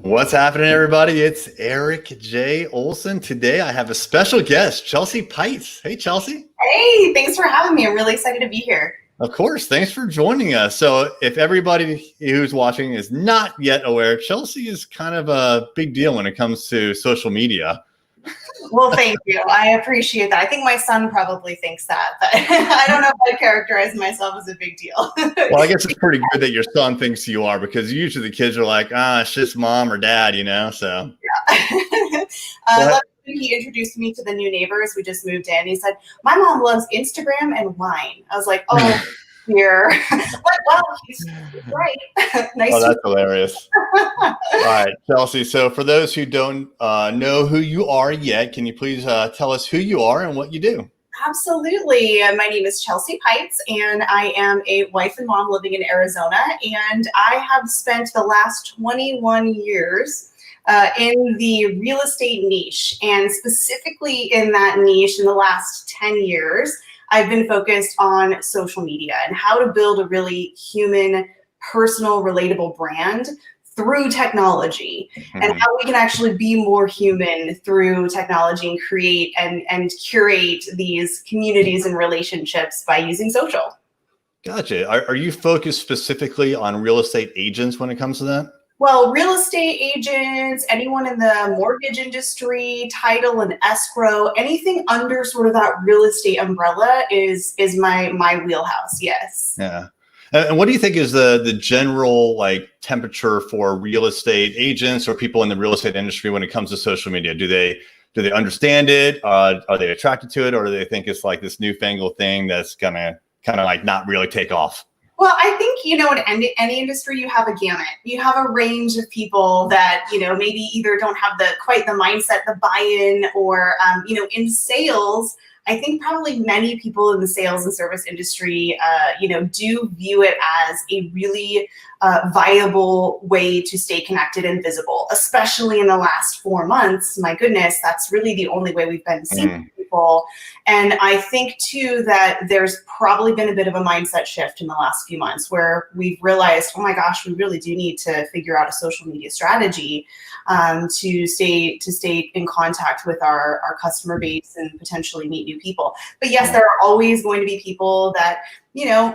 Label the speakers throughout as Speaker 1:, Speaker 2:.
Speaker 1: What's happening, everybody? It's Eric J. Olson. Today, I have a special guest, Chelsea Pites. Hey, Chelsea.
Speaker 2: Hey, thanks for having me. I'm really excited to be here.
Speaker 1: Of course. Thanks for joining us. So if everybody who's watching is not yet aware, Chelsea is kind of a big deal when it comes to social media.
Speaker 2: Well, thank you. I appreciate that. I think my son probably thinks that, but I don't know if I characterize myself as a big deal.
Speaker 1: Well, I guess it's pretty good that your son thinks you are, because usually the kids are like, it's just mom or dad, so.
Speaker 2: Yeah. He introduced me to the new neighbors. We just moved in. He said, my mom loves Instagram and wine. I was like, oh, dear. Well, he's right. Nice.
Speaker 1: Oh, that's hilarious. All right, Chelsea. So for those who don't know who you are yet, can you please tell us who you are and what you do?
Speaker 2: Absolutely. My name is Chelsea Pites, and I am a wife and mom living in Arizona. And I have spent the last 21 years in the real estate niche. And specifically in that niche, in the last 10 years, I've been focused on social media and how to build a really human, personal, relatable brand through technology, and how we can actually be more human through technology and create and curate these communities and relationships by using social.
Speaker 1: Gotcha. Are you focused specifically on real estate agents when it comes to that?
Speaker 2: Well, real estate agents, anyone in the mortgage industry, title and escrow, anything under sort of that real estate umbrella is my wheelhouse. Yes.
Speaker 1: Yeah. And what do you think is the general temperature for real estate agents or people in the real estate industry when it comes to social media? Do they understand it? Are they attracted to it, or do they think it's like this newfangled thing that's gonna kind of not really take off?
Speaker 2: Well, I think, in any industry, you have a gamut. You have a range of people that, maybe either don't have quite the mindset, the buy-in, or, in sales, I think probably many people in the sales and service industry, do view it as a really viable way to stay connected and visible, especially in the last 4 months. My goodness, that's really the only way we've been seeing people. And I think, too, that there's probably been a bit of a mindset shift in the last few months where we've realized, oh my gosh, we really do need to figure out a social media strategy to stay in contact with our customer base and potentially meet new people. But yes, there are always going to be people that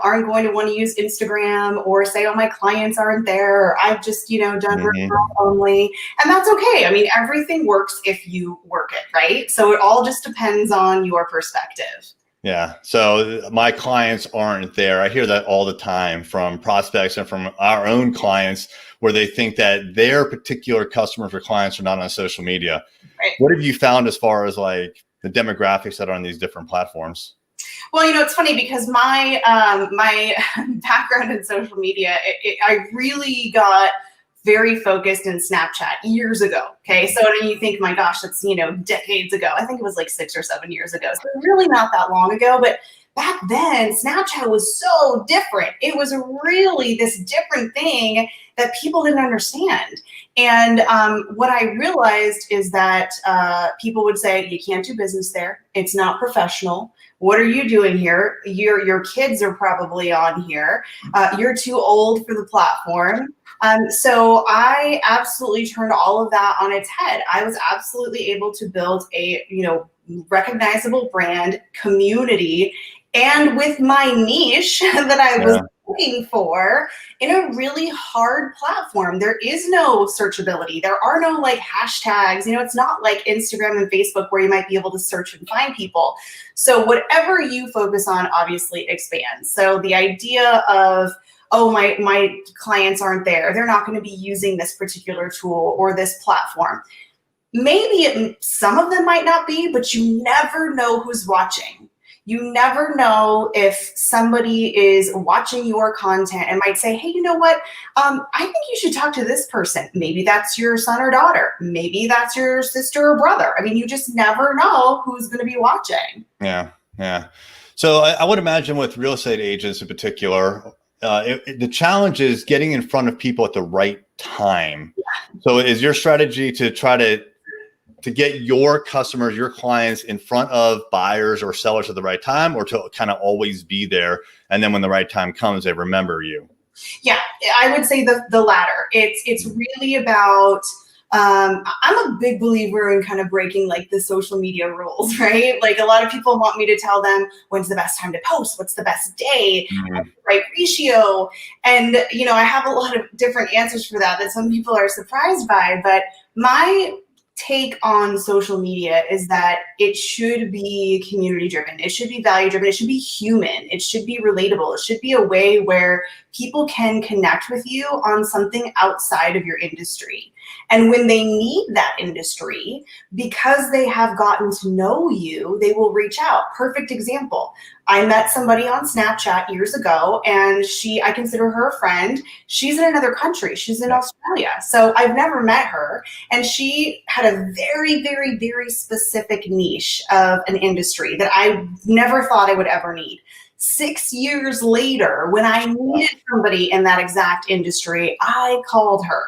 Speaker 2: aren't going to want to use Instagram, or say, oh, my clients aren't there, or I've just, done referral only. And that's okay. I mean, everything works if you work it, right? So it all just depends on your perspective.
Speaker 1: Yeah. So my clients aren't there. I hear that all the time from prospects and from our own clients, where they think that their particular customers or clients are not on social media.
Speaker 2: Right.
Speaker 1: What have you found as far as the demographics that are on these different platforms?
Speaker 2: Well, it's funny because my my background in social media, I really got very focused in Snapchat years ago. Okay. So then you think, my gosh, that's, decades ago. I think it was like 6 or 7 years ago. So really not that long ago. But back then, Snapchat was so different. It was really this different thing that people didn't understand. And what I realized is that people would say, you can't do business there. It's not professional. What are you doing here? Your kids are probably on here. You're too old for the platform. So I absolutely turned all of that on its head. I was absolutely able to build a, recognizable brand community, and with my niche that I was looking for in a really hard platform. There is no searchability. There are no hashtags. It's not like Instagram and Facebook where you might be able to search and find people. So whatever you focus on obviously expands. So the idea of, oh, my clients aren't there, they're not going to be using this particular tool or this platform. Maybe some of them might not be, but you never know who's watching. You never know if somebody is watching your content and might say, hey, you know what? I think you should talk to this person. Maybe that's your son or daughter. Maybe that's your sister or brother. I mean, you just never know who's going to be watching.
Speaker 1: Yeah. Yeah. So I would imagine with real estate agents in particular, the challenge is getting in front of people at the right time. Yeah. So is your strategy to try to get your customers, your clients in front of buyers or sellers at the right time, or to kind of always be there, and then when the right time comes, they remember you?
Speaker 2: Yeah, I would say the latter. It's really about I'm a big believer in kind of breaking like the social media rules, right? Like a lot of people want me to tell them when's the best time to post, what's the best day,
Speaker 1: Mhm.
Speaker 2: right ratio. And I have a lot of different answers for that some people are surprised by, but my take on social media is that it should be community driven. It should be value driven. It should be human. It should be relatable. It should be a way where people can connect with you on something outside of your industry. And when they need that industry, because they have gotten to know you, they will reach out. Perfect example. I met somebody on Snapchat years ago, and I consider her a friend. She's in another country. She's in Australia. So I've never met her. And she had a very, very, very specific niche of an industry that I never thought I would ever need. 6 years later, when I needed somebody in that exact industry, I called her.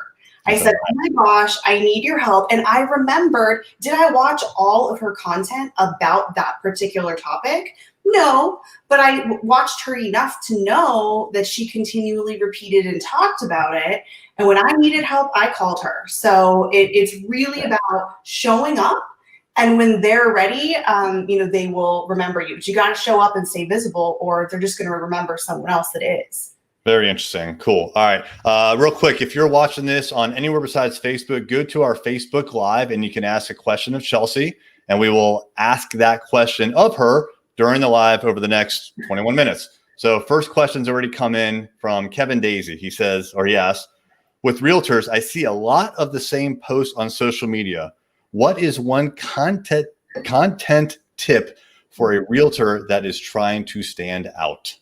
Speaker 2: I said, oh my gosh, I need your help. And I remembered, did I watch all of her content about that particular topic? No, but I watched her enough to know that she continually repeated and talked about it. And when I needed help, I called her. So it's really about showing up. And when they're ready, they will remember you. But you got to show up and stay visible, or they're just going to remember someone else that is.
Speaker 1: Very interesting. Cool. All right. Real quick, if you're watching this on anywhere besides Facebook, go to our Facebook Live and you can ask a question of Chelsea, and we will ask that question of her during the live over the next 21 minutes. So first question's already come in from Kevin Daisy. He says, or he asks, with realtors, I see a lot of the same posts on social media. What is one content tip for a realtor that is trying to stand out?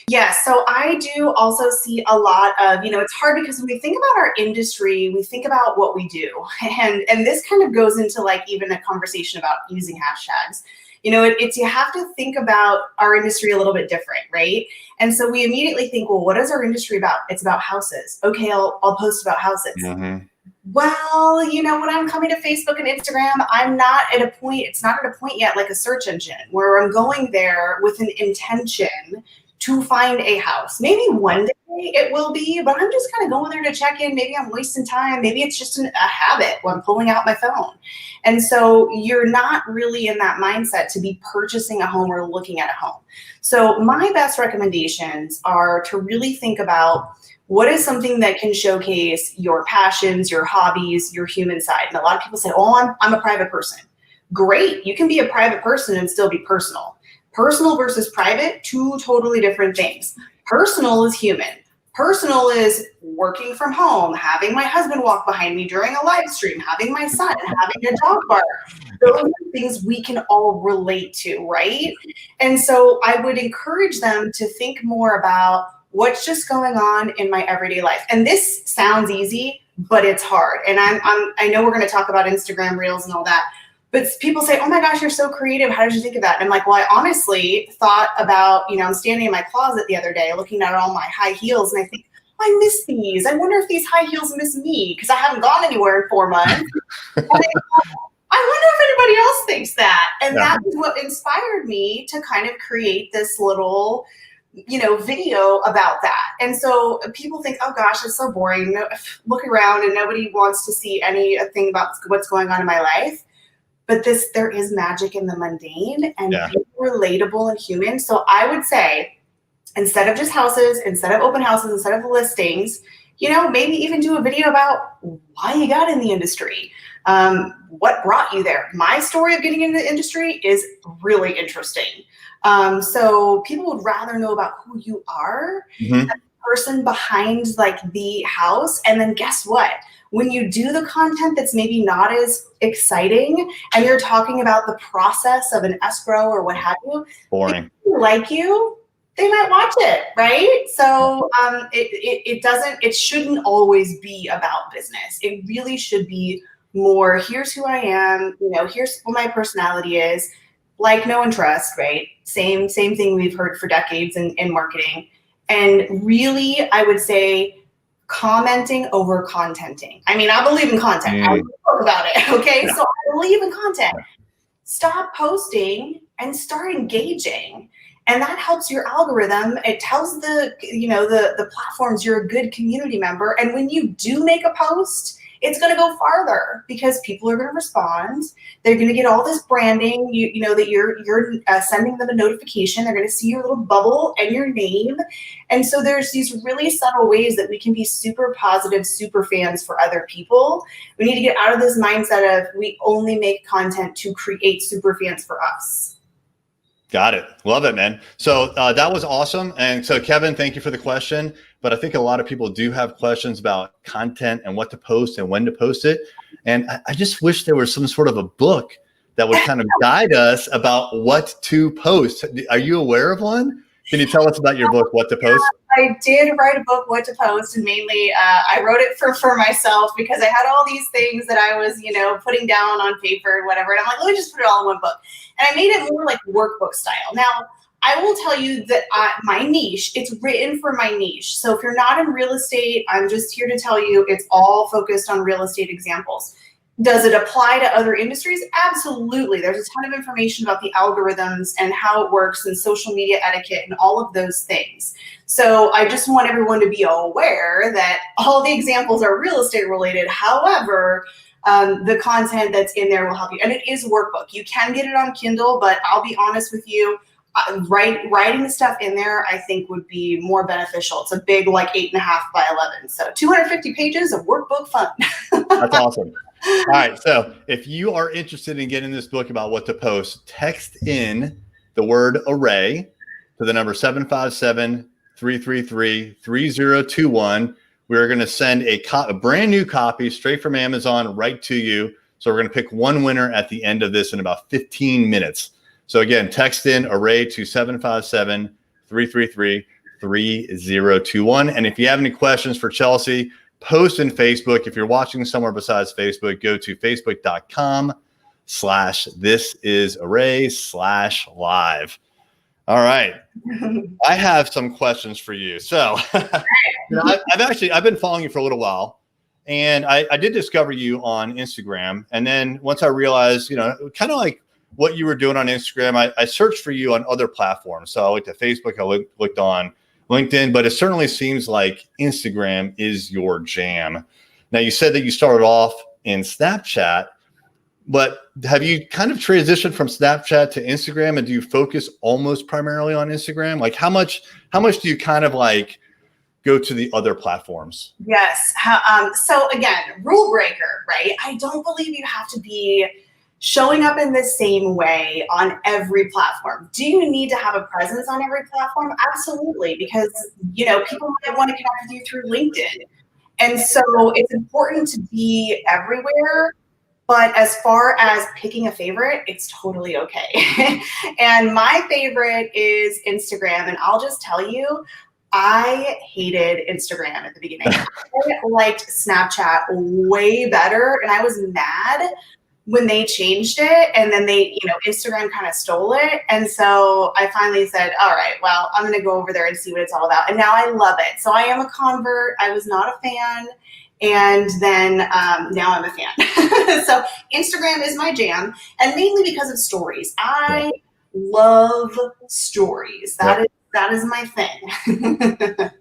Speaker 2: Yeah, so I do also see a lot of, it's hard because when we think about our industry, we think about what we do. And this kind of goes into like even a conversation about using hashtags. You have to think about our industry a little bit different, right? And so we immediately think, well, what is our industry about? It's about houses. Okay, I'll post about houses.
Speaker 1: Mm-hmm.
Speaker 2: Well, when I'm coming to Facebook and Instagram, it's not at a point yet like a search engine where I'm going there with an intention to find a house. Maybe one day it will be, but I'm just kind of going there to check in. Maybe I'm wasting time. Maybe it's just a habit when I'm pulling out my phone. And so you're not really in that mindset to be purchasing a home or looking at a home. So my best recommendations are to really think about what is something that can showcase your passions, your hobbies, your human side. And a lot of people say, oh, I'm a private person. Great. You can be a private person and still be personal. Personal versus private, two totally different things. Personal is human. Personal is working from home, having my husband walk behind me during a live stream, having my son, having a dog bark. Those are things we can all relate to, right? And so I would encourage them to think more about what's just going on in my everyday life. And this sounds easy, but it's hard. And I know we're going to talk about Instagram Reels and all that. But people say, oh my gosh, you're so creative. How did you think of that? And I'm like, well, I honestly thought about, I'm standing in my closet the other day looking at all my high heels. And I think, oh, I miss these. I wonder if these high heels miss me because I haven't gone anywhere in 4 months. And I wonder if anybody else thinks that. And that is what inspired me to kind of create this little, video about that. And so people think, oh gosh, it's so boring. Look around and nobody wants to see anything about what's going on in my life. But there is magic in the mundane and relatable and human. So I would say, instead of just houses, instead of open houses, instead of listings, maybe even do a video about why you got in the industry. What brought you there? My story of getting into the industry is really interesting. So people would rather know about who you are, the person behind like the house. And then guess what? When you do the content that's maybe not as exciting and you're talking about the process of an escrow or what have you,
Speaker 1: boring.
Speaker 2: If people like you, they might watch it, right? So it shouldn't always be about business. It really should be more, here's who I am, here's what my personality is, like, know, and trust, right? Same thing we've heard for decades in marketing. And really, I would say, commenting over contenting. I mean, I believe in content. I talk about it, okay? So I believe in content. Stop posting and start engaging. And that helps your algorithm. It tells the platforms you're a good community member. And when you do make a post, it's going to go farther because people are going to respond. They're going to get all this branding. You know that you're sending them a notification. They're going to see your little bubble and your name. And so there's these really subtle ways that we can be super positive super fans for other people. We need to get out of this mindset of we only make content to create super fans for us.
Speaker 1: Got it. Love it, man. So that was awesome. And so, Kevin, thank you for the question. But I think a lot of people do have questions about content and what to post and when to post it. And I just wish there was some sort of a book that would kind of guide us about what to post. Are you aware of one? Can you tell us about your book, What to Post?
Speaker 2: I did write a book, What to Post, and mainly I wrote it for myself because I had all these things that I was, putting down on paper and whatever. And I'm like, let me just put it all in one book. And I made it more like workbook style. Now, I will tell you that my niche, it's written for my niche. So if you're not in real estate, I'm just here to tell you it's all focused on real estate examples. Does it apply to other industries? Absolutely. There's a ton of information about the algorithms and how it works and social media etiquette and all of those things. So I just want everyone to be aware that all the examples are real estate related. However, the content that's in there will help you. And it is a workbook. You can get it on Kindle, but I'll be honest with you, writing stuff in there, I think would be more beneficial. It's a big, like 8.5 by 11. So 250 pages of workbook fun.
Speaker 1: That's awesome. All right. So if you are interested in getting this book about what to post, text in the word array to the number 757-333-3021. We're going to send a brand new copy straight from Amazon right to you. So we're going to pick one winner at the end of this in about 15 minutes. So again, text in array to 757-333-3021. And if you have any questions for Chelsea, post in Facebook. If you're watching somewhere besides Facebook, go to facebook.com/thisisarray/live. All right. I have some questions for you. So I've been following you for a little while, and I did discover you on Instagram. And then once I realized, kind of like what you were doing on Instagram, I searched for you on other platforms. So I looked at Facebook, I looked on LinkedIn, but it certainly seems like Instagram is your jam. Now, you said that you started off in Snapchat, but have you kind of transitioned from Snapchat to Instagram, and do you focus almost primarily on Instagram? Like how much do you kind of like go to the other platforms?
Speaker 2: Yes. So again, rule breaker, right? I don't believe you have to be showing up in the same way on every platform. Do you need to have a presence on every platform? Absolutely, because people might want to connect with you through LinkedIn. And so it's important to be everywhere. But as far as picking a favorite, it's totally okay. And my favorite is Instagram. And I'll just tell you, I hated Instagram at the beginning. I liked Snapchat way better. And I was mad when they changed it, and then Instagram kind of stole it. And so I finally said, all right, well, I'm going to go over there and see what it's all about. And now I love it. So I am a convert. I was not a fan. And then now I'm a fan. So Instagram is my jam, and mainly because of stories. I love stories. That is my thing.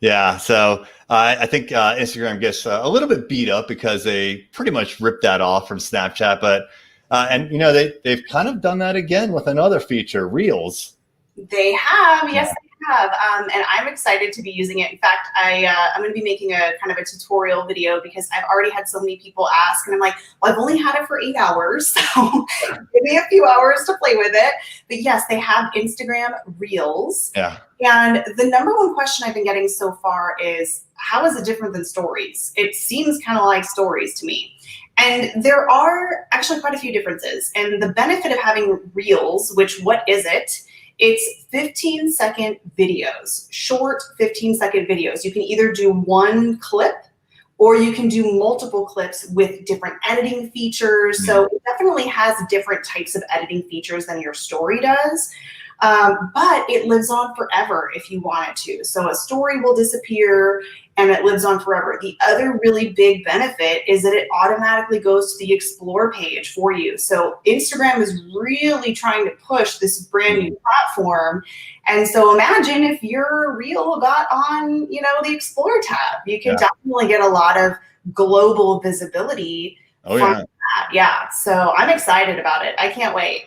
Speaker 1: Yeah. So I think Instagram gets a little bit beat up because they pretty much ripped that off from Snapchat. But they've kind of done that again with another feature, Reels.
Speaker 2: They have. Yes, they have. And I'm excited to be using it. In fact, I'm going to be making a kind of a tutorial video because I've already had so many people ask, and I'm like, well, I've only had it for 8 hours. So give me a few hours to play with it. But yes, they have Instagram Reels.
Speaker 1: Yeah.
Speaker 2: And the number one question I've been getting so far is, how is it different than stories? It seems kind of like stories to me. And there are actually quite a few differences. And the benefit of having Reels, which what is it? It's 15-second videos, short 15-second videos. You can either do one clip or you can do multiple clips with different editing features. So it definitely has different types of editing features than your story does. But it lives on forever if you want it to. So a story will disappear and it lives on forever. The other really big benefit is that it automatically goes to the explore page for you. So Instagram is really trying to push this brand new platform. And so imagine if your reel got on, the explore tab, you could definitely get a lot of global visibility.
Speaker 1: Oh yeah.
Speaker 2: Yeah. So I'm excited about it. I can't wait.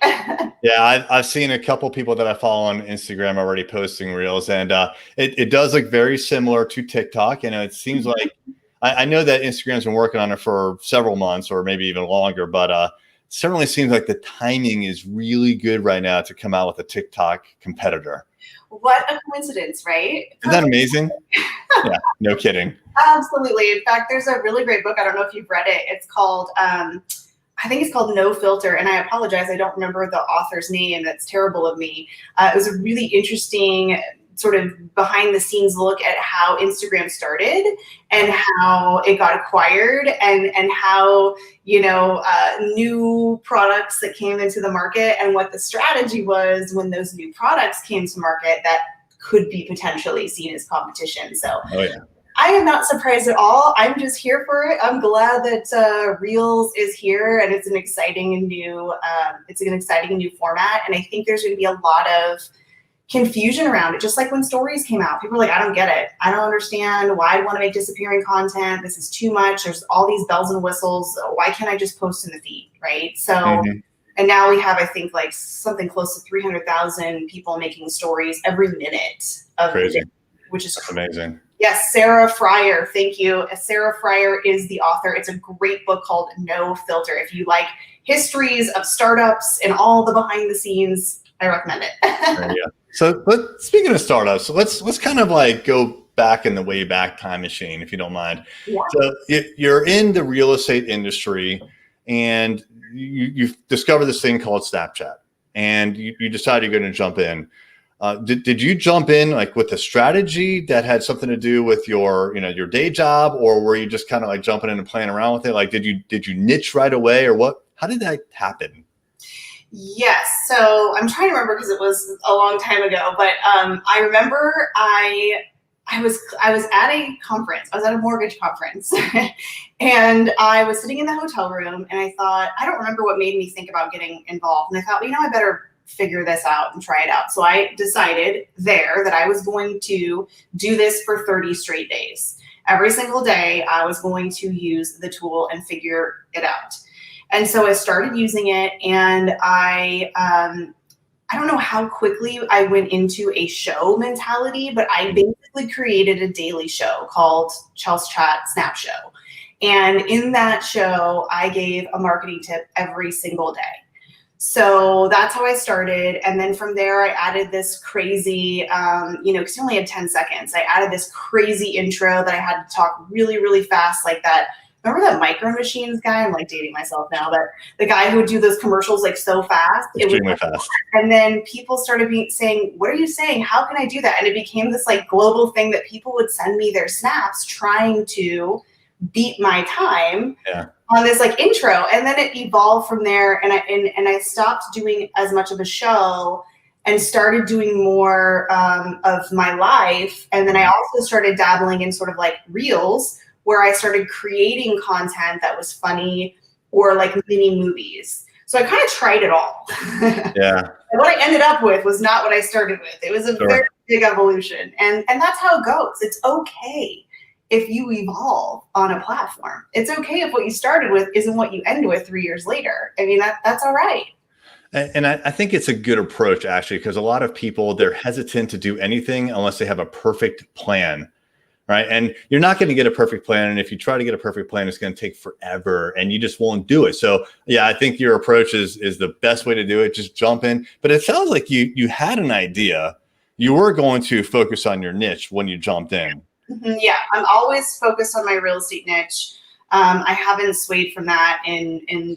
Speaker 1: Yeah, I've seen a couple people that I follow on Instagram already posting reels, and it does look very similar to TikTok. It seems like I know that Instagram's been working on it for several months or maybe even longer, but it certainly seems like the timing is really good right now to come out with a TikTok competitor.
Speaker 2: What a coincidence, right?
Speaker 1: Isn't that amazing? Yeah, no kidding.
Speaker 2: Absolutely. In fact, there's a really great book. I don't know if you've read it. It's called, I think it's called No Filter. And I apologize, I don't remember the author's name. That's terrible of me. It was a really interesting sort of behind the scenes look at how Instagram started and how it got acquired and how, new products that came into the market and what the strategy was when those new products came to market that could be potentially seen as competition. So I am not surprised at all. I'm just here for it. I'm glad that Reels is here, and it's an exciting and new format. And I think there's going to be a lot of confusion around it, just like when stories came out. People are like, I don't get it. I don't understand why I'd want to make disappearing content. This is too much. There's all these bells and whistles. Why can't I just post in the feed, right? So, and now we have, I think, like something close to 300,000 people making stories every minute of the day, which is
Speaker 1: amazing.
Speaker 2: Yes, Sarah Fryer. Thank you. Sarah Fryer is the author. It's a great book called No Filter. If you like histories of startups and all the behind the scenes, I recommend it.
Speaker 1: Yeah. So, but speaking of startups, let's kind of like go back in the way back time machine, if you don't mind.
Speaker 2: Yeah.
Speaker 1: So you're in the real estate industry, and you've discovered this thing called Snapchat, and you decide you're going to jump in. Did you jump in like with a strategy that had something to do with your day job, or were you just kind of like jumping in and playing around with it? Like, did you niche right away, or what? How did that happen?
Speaker 2: Yes. So I'm trying to remember because it was a long time ago, but I remember I was at a conference. I was at a mortgage conference and I was sitting in the hotel room and I thought, I don't remember what made me think about getting involved. And I thought, I better figure this out and try it out. So I decided there that I was going to do this for 30 straight days. Every single day I was going to use the tool and figure it out. And so I started using it, and I don't know how quickly I went into a show mentality, but I basically created a daily show called Chelsea Chat Snap Show. And in that show, I gave a marketing tip every single day. So that's how I started. And then from there, I added this crazy, because you only had 10 seconds. I added this crazy intro that I had to talk really, really fast like that. Remember that Micro Machines guy? I'm like dating myself now, but the guy who would do those commercials like so fast.
Speaker 1: Extremely fast.
Speaker 2: And then people started saying, what are you saying? How can I do that? And it became this like global thing that people would send me their snaps trying to beat my time on this like intro. And then it evolved from there. And I stopped doing as much of a show and started doing more of my life. And then I also started dabbling in sort of like reels, where I started creating content that was funny or like mini movies. So I kind of tried it all.
Speaker 1: Yeah.
Speaker 2: And what I ended up with was not what I started with. It was a very big evolution. And that's how it goes. It's okay if you evolve on a platform. It's okay if what you started with isn't what you end with 3 years later. I mean, that's all right.
Speaker 1: And I think it's a good approach, actually, because a lot of people, they're hesitant to do anything unless they have a perfect plan. Right. And you're not going to get a perfect plan. And if you try to get a perfect plan, it's going to take forever and you just won't do it. So, yeah, I think your approach is the best way to do it. Just jump in. But it sounds like you had an idea. You were going to focus on your niche when you jumped in.
Speaker 2: Yeah, I'm always focused on my real estate niche. I haven't swayed from that in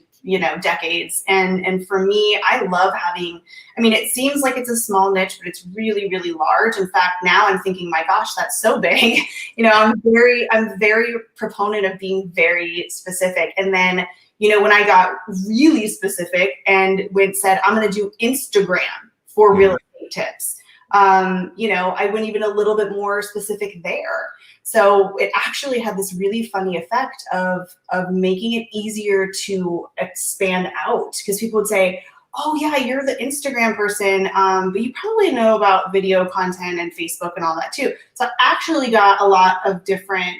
Speaker 2: decades. And for me, I love having, it seems like it's a small niche, but it's really, really large. In fact, now I'm thinking, my gosh, that's so big. I'm very proponent of being very specific. And then, when I got really specific and said, I'm going to do Instagram for real estate, tips. I went even a little bit more specific there. So it actually had this really funny effect of making it easier to expand out, because people would say, oh yeah, you're the Instagram person, but you probably know about video content and Facebook and all that too. So I actually got a lot of different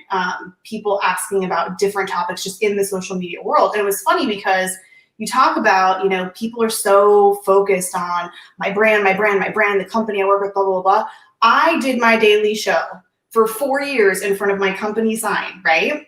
Speaker 2: people asking about different topics just in the social media world. And it was funny because you talk about, people are so focused on my brand, the company I work with, blah, blah, blah. I did my daily show for 4 years in front of my company sign, right?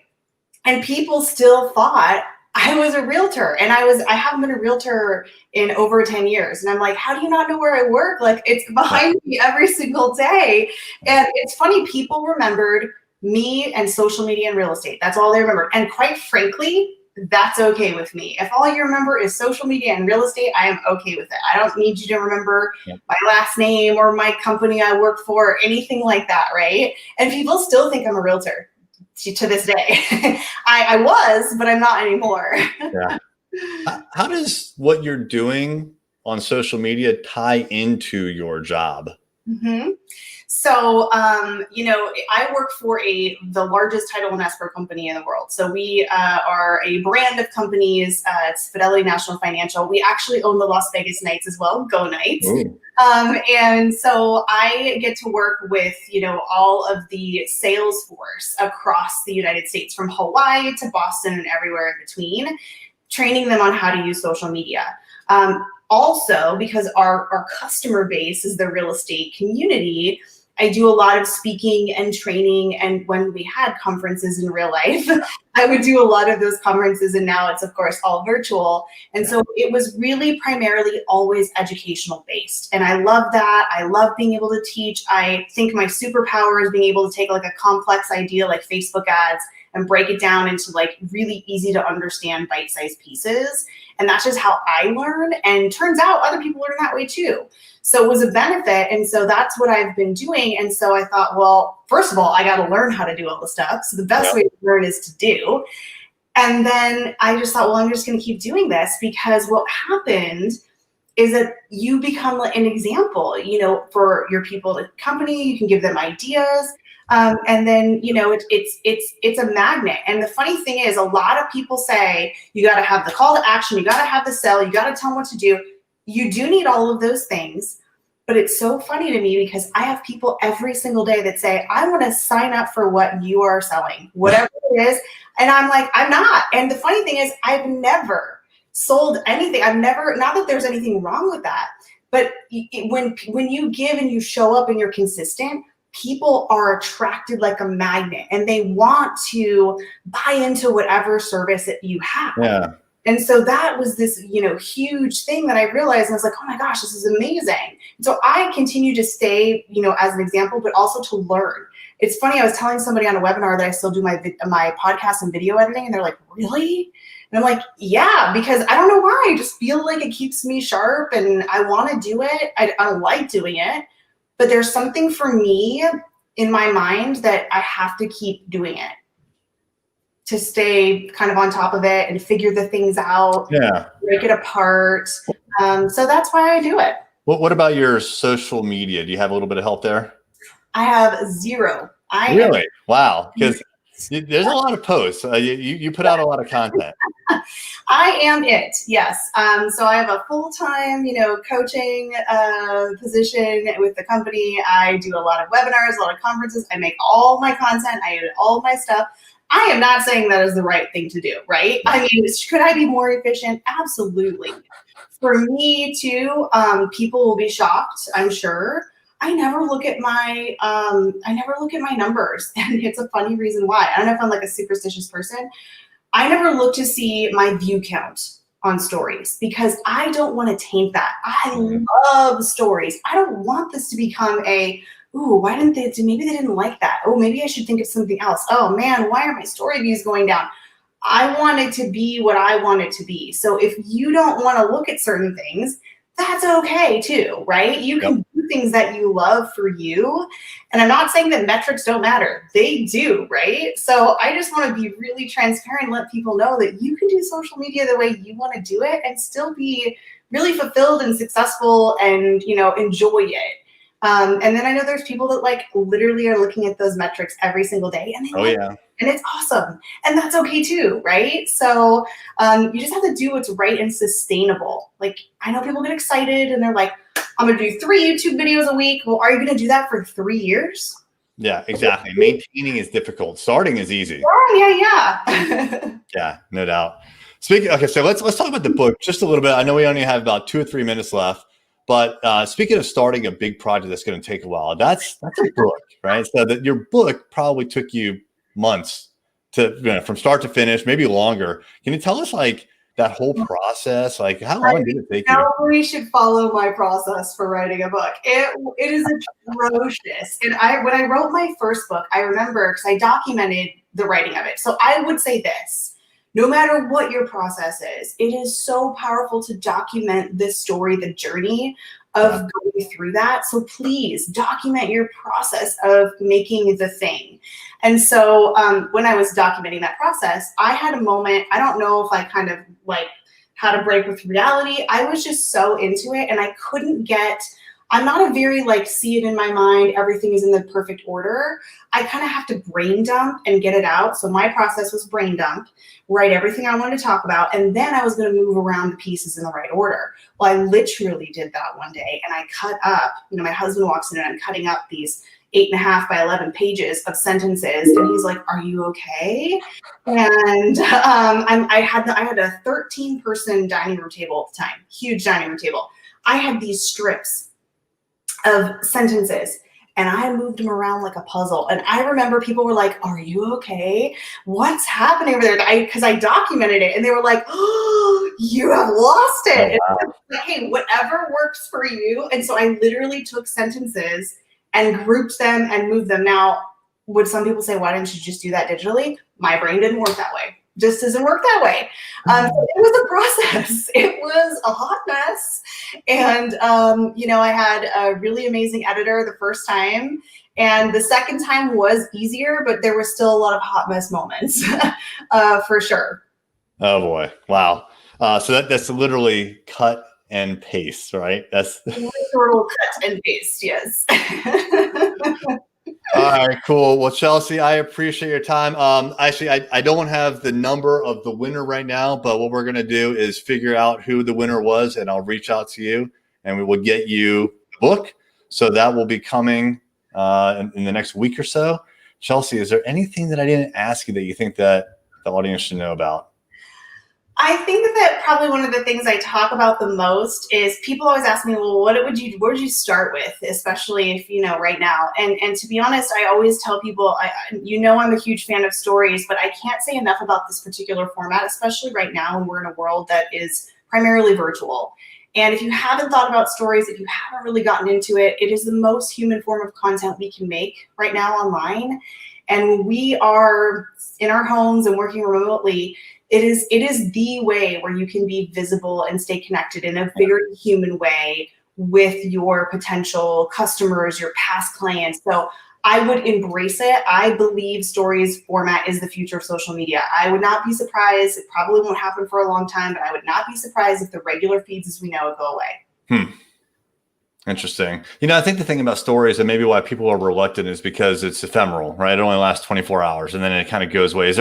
Speaker 2: And people still thought I was a realtor, and I haven't been a realtor in over 10 years. And I'm like, how do you not know where I work? Like, it's behind me every single day. And it's funny, people remembered me and social media and real estate. That's all they remembered. And quite frankly, that's okay with me. If all you remember is social media and real estate, I am okay with it. I don't need you to remember my last name or my company I work for or anything like that, right? And people still think I'm a realtor to this day. I was, but I'm not anymore.
Speaker 1: Yeah. How does what you're doing on social media tie into your job?
Speaker 2: Mm-hmm. So, I work for the largest title and escrow company in the world. So we are a brand of companies. It's Fidelity National Financial. We actually own the Las Vegas Knights as well. Go Knights. And so I get to work with, all of the sales force across the United States, from Hawaii to Boston and everywhere in between, training them on how to use social media. Also, because our customer base is the real estate community, I do a lot of speaking and training. And when we had conferences in real life, I would do a lot of those conferences. And now it's, of course, all virtual. And so it was really primarily always educational based. And I love that. I love being able to teach. I think my superpower is being able to take like a complex idea like Facebook ads and break it down into like really easy to understand bite-sized pieces. And that's just how I learn. And turns out other people learn that way too. So it was a benefit. And so that's what I've been doing. And so I thought, well, first of all, I got to learn how to do all the stuff. So the best way to learn is to do. And then I just thought, well, I'm just going to keep doing this, because what happened is that you become an example, for your people at the company. You can give them ideas. And then, it's a magnet. And the funny thing is, a lot of people say, you got to have the call to action, you got to have the sell, you got to tell them what to do. You do need all of those things. But it's so funny to me because I have people every single day that say, I want to sign up for what you are selling, whatever it is. And I'm like, I'm not. And the funny thing is, I've never sold anything. Not that there's anything wrong with that, but when you give and you show up and you're consistent, people are attracted like a magnet, and they want to buy into whatever service that you have.
Speaker 1: Yeah.
Speaker 2: And so that was this, huge thing that I realized. And I was like, oh my gosh, this is amazing. And so I continue to stay, as an example, but also to learn. It's funny. I was telling somebody on a webinar that I still do my podcast and video editing. And they're like, really? And I'm like, yeah, because I don't know why. I just feel like it keeps me sharp and I want to do it. I like doing it. But there's something for me in my mind that I have to keep doing it to stay kind of on top of it and figure the things out, break it apart. So that's why I do it.
Speaker 1: What about your social media? Do you have a little bit of help there?
Speaker 2: I have zero.
Speaker 1: Really? Wow. Because there's a lot of posts. You put out a lot of content.
Speaker 2: I am it. Yes. So I have a full-time, coaching position with the company. I do a lot of webinars, a lot of conferences. I make all my content. I edit all my stuff. I am not saying that is the right thing to do, right? I mean, could I be more efficient? Absolutely. For me too, people will be shocked, I'm sure. I never look at my numbers, and it's a funny reason why. I don't know if I'm like a superstitious person. I never look to see my view count on stories because I don't want to taint that. I love stories. I don't want this to become ooh, why didn't they do? Maybe they didn't like that. Oh, maybe I should think of something else. Oh man, why are my story views going down? I want it to be what I want it to be. So if you don't want to look at certain things, that's okay too, right? You can do do things that you love for you. And I'm not saying that metrics don't matter. They do, right? So I just want to be really transparent and let people know that you can do social media the way you want to do it and still be really fulfilled and successful and, enjoy it. And then I know there's people that like literally are looking at those metrics every single day and and it's awesome. And that's okay too, right? So you just have to do what's right and sustainable. Like, I know people get excited and they're like, I'm going to do 3 YouTube videos a week. Well, are you going to do that for 3 years?
Speaker 1: Yeah, exactly. Maintaining is difficult. Starting is easy.
Speaker 2: Yeah.
Speaker 1: Yeah, no doubt. Okay, so let's talk about the book just a little bit. I know we only have about 2 or 3 minutes left, but speaking of starting a big project that's going to take a while, that's a book, right? So that your book probably took you months to from start to finish, maybe longer. Can you tell us like that whole process? Like, how long did it take you?
Speaker 2: We should follow my process for writing a book. It is atrocious. And when I wrote my first book, I remember because I documented the writing of it. So I would say this: no matter what your process is, it is so powerful to document this story, the journey of going through that. So please document your process of making the thing. And so when I was documenting that process, I had a moment. I don't know if I kind of like had a break with reality. I was just so into it and I couldn't I'm not a very like see it in my mind, everything is in the perfect order. I kind of have to brain dump and get it out. So my process was brain dump, write everything I wanted to talk about, and then I was going to move around the pieces in the right order. Well, I literally did that one day and I cut up, my husband walks in and I'm cutting up these 8.5 by 11 pages of sentences. And he's like, are you okay? And I had a 13-person dining room table at the time, huge dining room table. I had these strips of sentences and I moved them around like a puzzle. And I remember people were like, are you okay? What's happening over there? Because I documented it and they were like, oh, you have lost it.
Speaker 1: Oh, wow.
Speaker 2: And I was like, hey, whatever works for you. And so I literally took sentences and grouped them and moved them. Now, would some people say, why didn't you just do that digitally? My brain didn't work that way. Just doesn't work that way. So it was a process. It was a hot mess. And, I had a really amazing editor the first time. And the second time was easier, but there was still a lot of hot mess moments for sure.
Speaker 1: Oh, boy. Wow. So that's literally cut and paste, right? That's
Speaker 2: literal cut and paste, yes.
Speaker 1: All right, cool. Well, Chelsea, I appreciate your time. Actually, I don't have the number of the winner right now, but what we're going to do is figure out who the winner was, and I'll reach out to you, and we will get you the book. So that will be coming in the next week or so. Chelsea, is there anything that I didn't ask you that you think that the audience should know about?
Speaker 2: I think that probably one of the things I talk about the most is people always ask me, well, where would you start with, especially if, right now? And to be honest, I always tell people, I'm a huge fan of stories, but I can't say enough about this particular format, especially right now when we're in a world that is primarily virtual. And if you haven't thought about stories, if you haven't really gotten into it, it is the most human form of content we can make right now online. And when we are in our homes and working remotely, it is the way where you can be visible and stay connected in a very human way with your potential customers, your past clients. So I would embrace it. I believe stories format is the future of social media. I would not be surprised. It probably won't happen for a long time, but I would not be surprised if the regular feeds as we know it go away.
Speaker 1: Interesting. I think the thing about stories and maybe why people are reluctant is because it's ephemeral, right? It only lasts 24 hours and then it kind of goes away.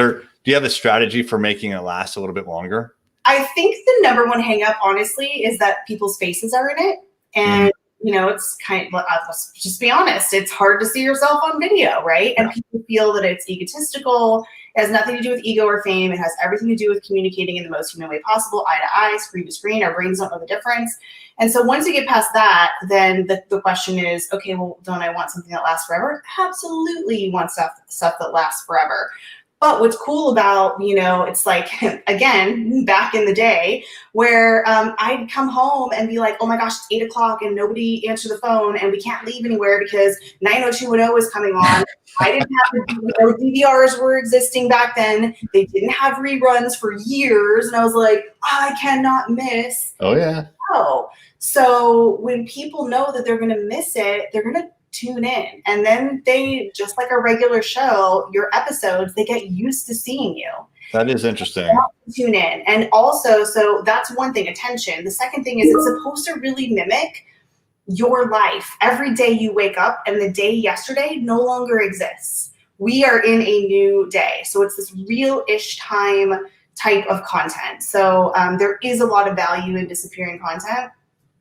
Speaker 1: Do you have a strategy for making it last a little bit longer?
Speaker 2: I think the number one hang up, honestly, is that people's faces are in it. And, it's kind of, let's just be honest, it's hard to see yourself on video, right? And people feel that it's egotistical. It has nothing to do with ego or fame. It has everything to do with communicating in the most human way possible, eye to eye, screen to screen. Our brains don't know the difference. And so once you get past that, then the question is, okay, well, don't I want something that lasts forever? Absolutely, you want stuff that lasts forever. But what's cool about, it's like, again, back in the day where I'd come home and be like, oh my gosh, it's 8 o'clock and nobody answered the phone and we can't leave anywhere because 90210 is coming on. I didn't have DVRs were existing back then. They didn't have reruns for years. And I was like, I cannot miss.
Speaker 1: Oh, yeah.
Speaker 2: So when people know that they're going to miss it, they're going to tune in. And then they, just like a regular show, your episodes, they get used to seeing you.
Speaker 1: That is interesting.
Speaker 2: Tune in. And also, so that's one thing, attention. The second thing is it's supposed to really mimic your life. Every day you wake up and the day yesterday no longer exists. We are in a new day. So it's this real-ish time type of content. So there is a lot of value in disappearing content.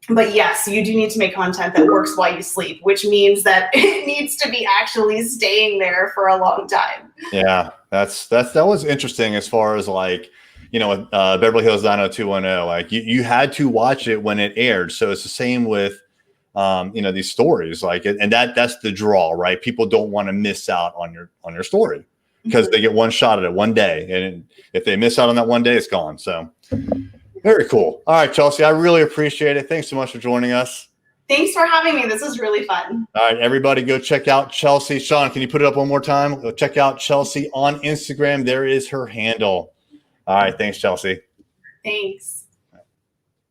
Speaker 2: But yes, you do need to make content that works while you sleep, which means that it needs to be actually staying there for a long time.
Speaker 1: Yeah, that was interesting as far as like, Beverly Hills 90210, like you had to watch it when it aired. So it's the same with, these stories, like, and that's the draw, right? People don't want to miss out on your story because they get one shot at it one day. And if they miss out on that one day, it's gone. So very cool. All right, Chelsea, I really appreciate it. Thanks so much for joining us.
Speaker 2: Thanks for having me. This was really fun.
Speaker 1: All right, everybody go check out Chelsea. Sean, can you put it up one more time? Go check out Chelsea on Instagram. There is her handle. All right, thanks, Chelsea.
Speaker 2: Thanks.